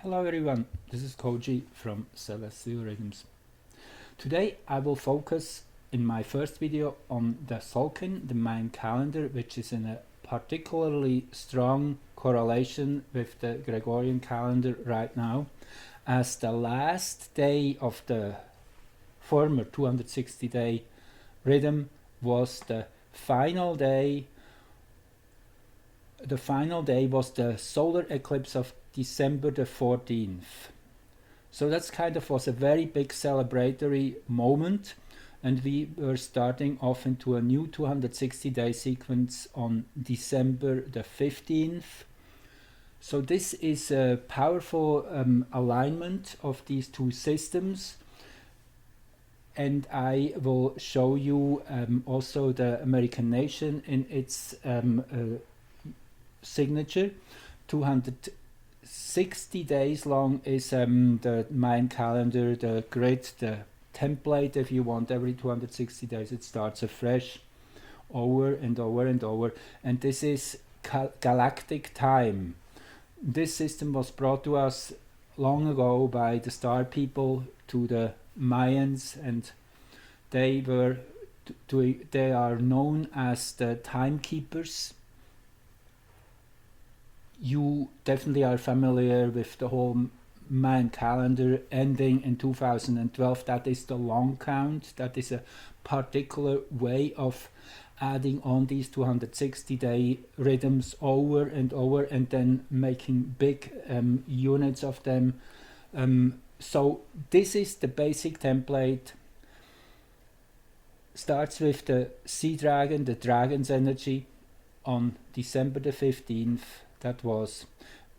Hello everyone, this is Koji from Celestial Rhythms. Today I will focus in my first video on the Tzolk'in, the Mayan calendar, which is in a particularly strong correlation with the Gregorian calendar right now, as the last day of the former 260-day rhythm was the final day. The final day was the solar eclipse of December the 14th. So that's kind of was a very big celebratory moment, and we were starting off into a new 260-day sequence on December the 15th. So this is a powerful alignment of these two systems, and I will show you also the American nation in its signature. 260 days long is the Mayan calendar, the grid, the template. If you want, every 260 days it starts afresh, over and over and over, and this is galactic time. This system was brought to us long ago by the star people to the Mayans, and they are known as the timekeepers. You definitely are familiar with the whole Mayan calendar ending in 2012. That is the long count. That is a particular way of adding on these 260-day rhythms over and over, and then making big units of them. So this is the basic template. Starts with the sea dragon, the dragon's energy, on December the 15th. That was,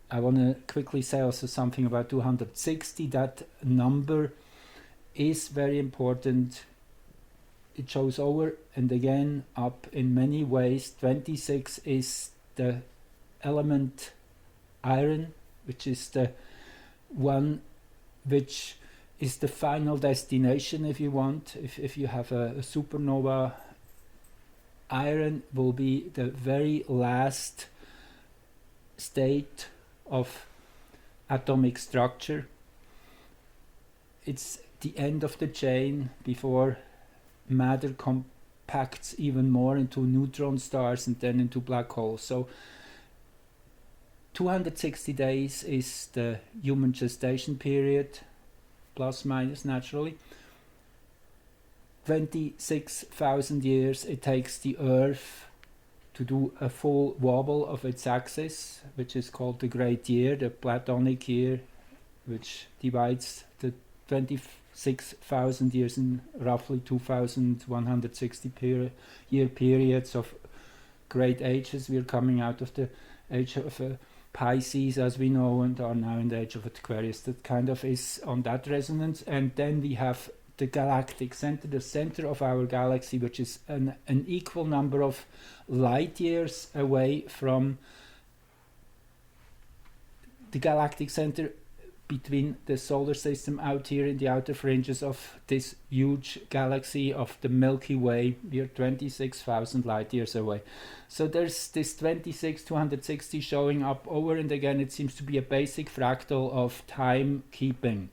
I want to quickly say also something about 260. That number is very important. It shows over and again up in many ways. 26 is the element iron, which is the one which is the final destination, if you want. If you have a supernova, iron will be the very last state of atomic structure. It's the end of the chain before matter compacts even more into neutron stars and then into black holes. So 260 days is the human gestation period, plus minus naturally. 26,000 years it takes the Earth to do a full wobble of its axis, which is called the Great Year, the Platonic year, which divides the 26,000 years in roughly 2,160 year periods of great ages. We are coming out of the age of Pisces, as we know, and are now in the age of Aquarius. That kind of is on that resonance. And then we have the galactic center, the center of our galaxy, which is an equal number of light years away from the galactic center, between the solar system out here in the outer fringes of this huge galaxy of the Milky Way. We are 26,000 light years away. So there's this 260 showing up over and again. It seems to be a basic fractal of time keeping.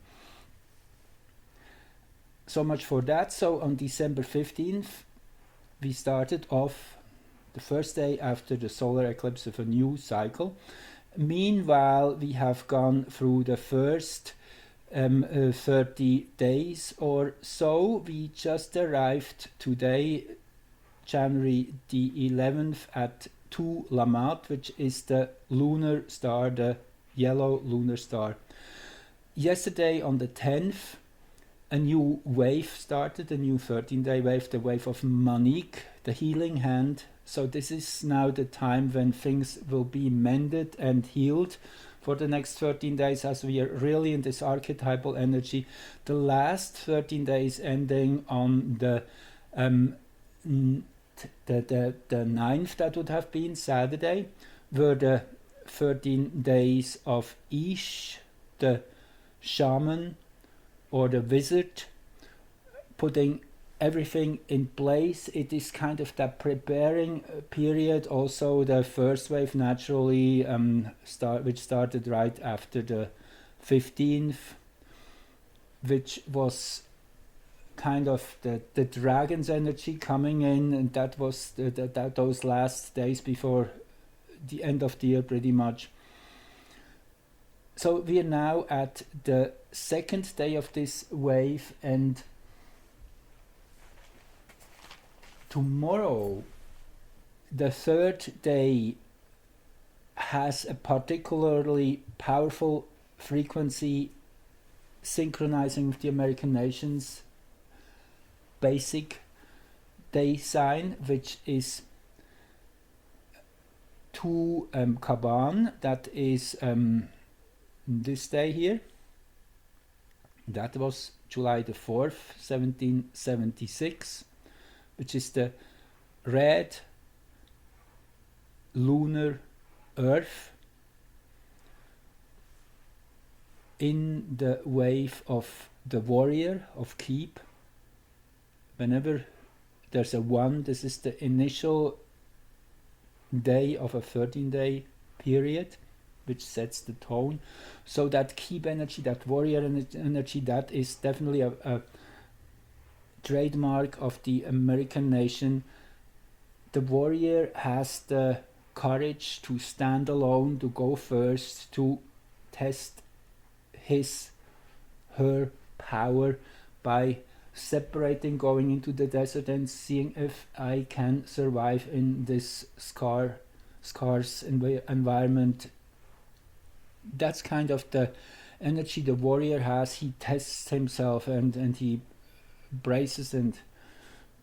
So much for that. So on December 15th, we started off the first day after the solar eclipse of a new cycle. Meanwhile, we have gone through the first 30 days or so. We just arrived today, January the 11th, at 2 Lammat, which is the lunar star, the yellow lunar star. Yesterday on the 10th, a new wave started, a new 13-day wave, the wave of Manik, the healing hand. So this is now the time when things will be mended and healed for the next 13 days, as we are really in this archetypal energy. The last 13 days ending on the 9th, that would have been Saturday, were the 13 days of Ish, the shaman or the wizard, putting everything in place. It is kind of that preparing period. Also the first wave naturally which started right after the 15th, which was kind of the dragon's energy coming in, and that was those last days before the end of the year pretty much. So we are now at the second day of this wave, and tomorrow, the third day, has a particularly powerful frequency synchronizing with the American nations basic day sign, which is to Kaban, that is this day here. That was July the 4th, 1776, which is the red lunar Earth in the wave of the warrior of keep. Whenever there's a 1, this is the initial day of a 13-day period, which sets the tone. So that keep energy, that warrior energy, that is definitely a trademark of the American nation. The warrior has the courage to stand alone, to go first, to test her power by separating, going into the desert and seeing if I can survive in this scarce environment. That's kind of the energy the warrior has. He tests himself and he braces and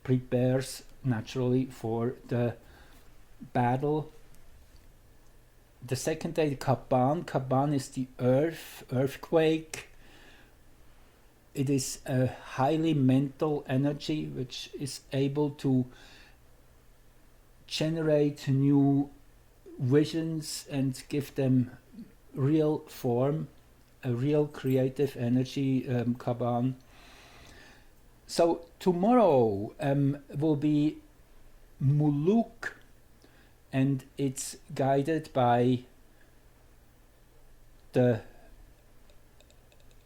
prepares naturally for the battle. The second day, Kaban is the earthquake. It is a highly mental energy which is able to generate new visions and give them real form, a real creative energy, Kaban. So tomorrow will be Muluk, and it's guided by the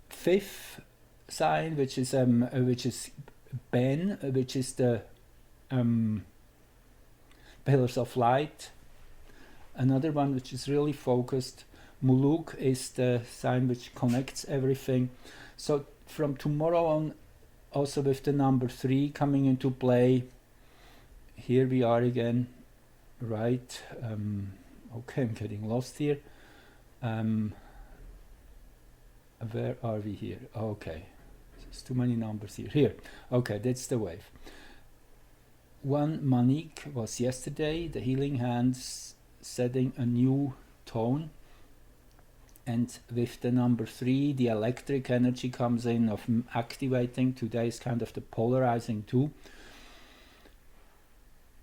5th sign, which is Ben, which is the pillars of light. Another one which is really focused, Muluk, is the sign which connects everything. So from tomorrow on, also with the number 3 coming into play, here we are again, right? Okay, I'm getting lost here. Where are we here? Okay, there's too many numbers here. Here, okay, that's the wave. 1 Manik was yesterday, the healing hands setting a new tone, and with the number 3, the electric energy comes in of activating. Today is kind of the polarizing 2.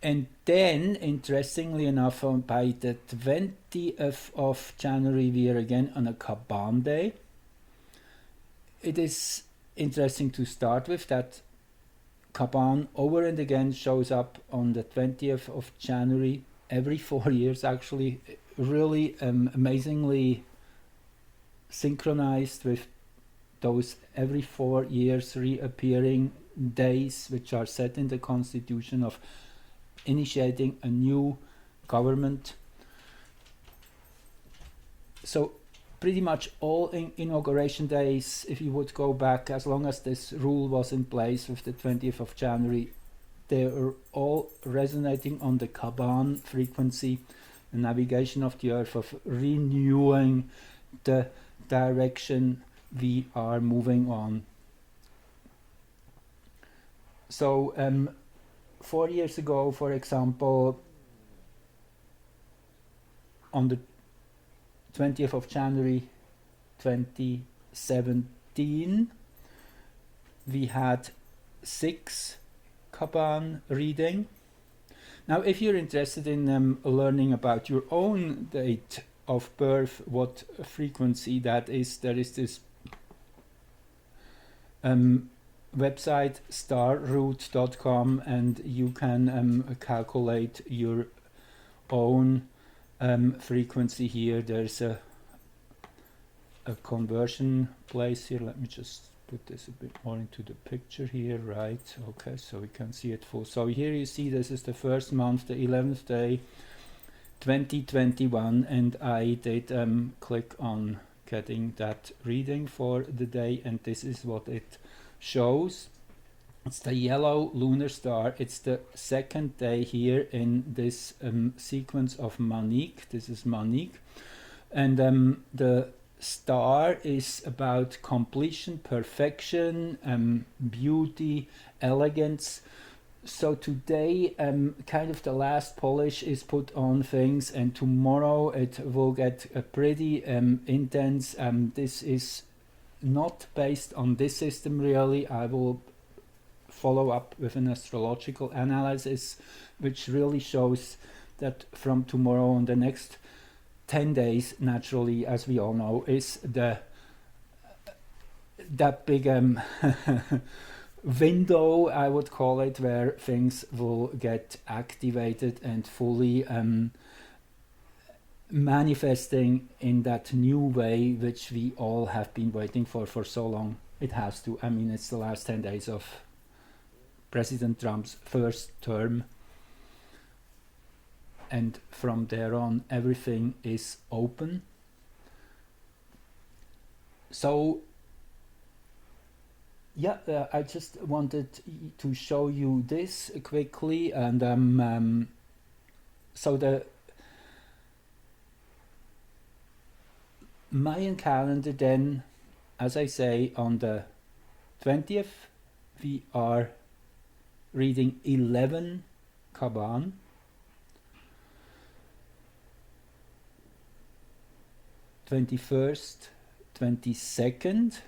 And then, interestingly enough, by the 20th of January, we are again on a Kaban day. It is interesting to start with that Kaban over and again shows up on the 20th of January every 4 years, actually, really amazingly synchronized with those every 4 years reappearing days which are set in the constitution of initiating a new government. So pretty much all inauguration days, if you would go back, as long as this rule was in place with the 20th of January, they are all resonating on the Kaban frequency, the navigation of the earth, of renewing the direction we are moving on. So 4 years ago, for example, on the 20th of January 2017, we had 6 Kaban reading. Now, if you're interested in learning about your own date of birth, what frequency that is, there is this website starroot.com, and you can calculate your own frequency here. There's a a conversion place here. Let me just put this a bit more into the picture here, right? Okay, so we can see it full. So here you see this is the first month, the 11th day, 2021, and I did click on getting that reading for the day, and this is what it shows. It's the yellow lunar star. It's the second day here in this sequence of Manik. This is Manik, and the star is about completion, perfection, beauty, elegance. So today kind of the last polish is put on things, and tomorrow it will get pretty intense. This is not based on this system really. I will follow up with an astrological analysis which really shows that from tomorrow on, the next 10 days, naturally, as we all know, is that big window, I would call it, where things will get activated and fully manifesting in that new way which we all have been waiting for so long. It has to. I mean, it's the last 10 days of President Trump's first term, and from there on everything is open. So yeah, I just wanted to show you this quickly, and so the Mayan calendar then, as I say, on the 20th we are reading 11 Kaban. 21st, 22nd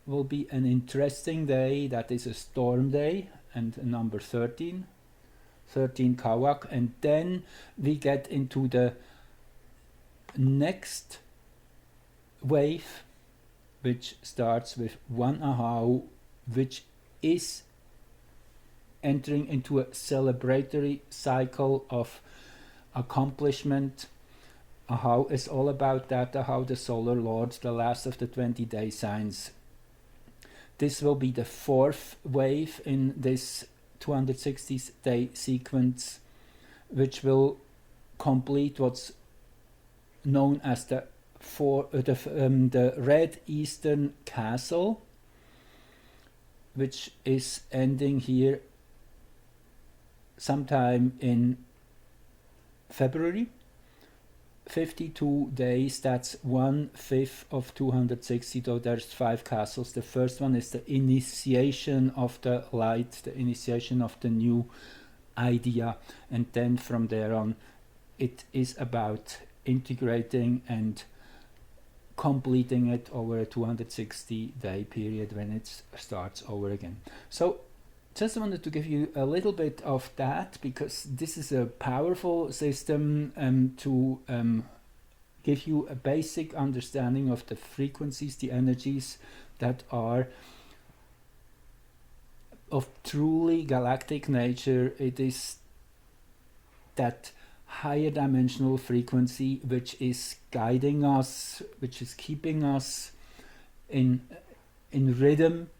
will be an interesting day. That is a storm day, and number 13 Kawak, and then we get into the next wave, which starts with 1 AHAU, which is entering into a celebratory cycle of accomplishment. AHAU is all about that. AHAU, the solar lord, the last of the 20-day signs. This will be the fourth wave in this 260-day sequence, which will complete what's known as the red eastern castle, which is ending here sometime in February. 52 days, that's 1/5 of 260, so there's 5 castles. The first one is the initiation of the light, the initiation of the new idea, and then from there on it is about integrating and completing it over a 260-day period when it starts over again. So just wanted to give you a little bit of that, because this is a powerful system to give you a basic understanding of the frequencies, the energies that are of truly galactic nature. It is that higher dimensional frequency which is guiding us, which is keeping us in rhythm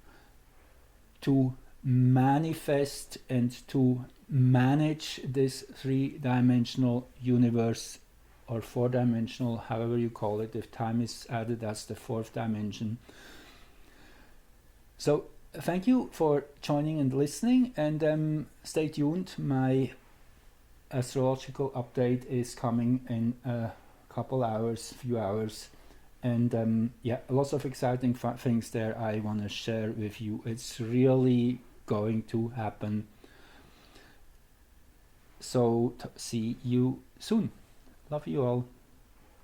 to manifest and to manage this 3-dimensional universe, or 4-dimensional, however you call it. If time is added, that's the 4th dimension. So thank you for joining and listening, and stay tuned. My astrological update is coming in a few hours, and yeah, lots of exciting things there I want to share with you. It's really going to happen. So see you soon. Love you all.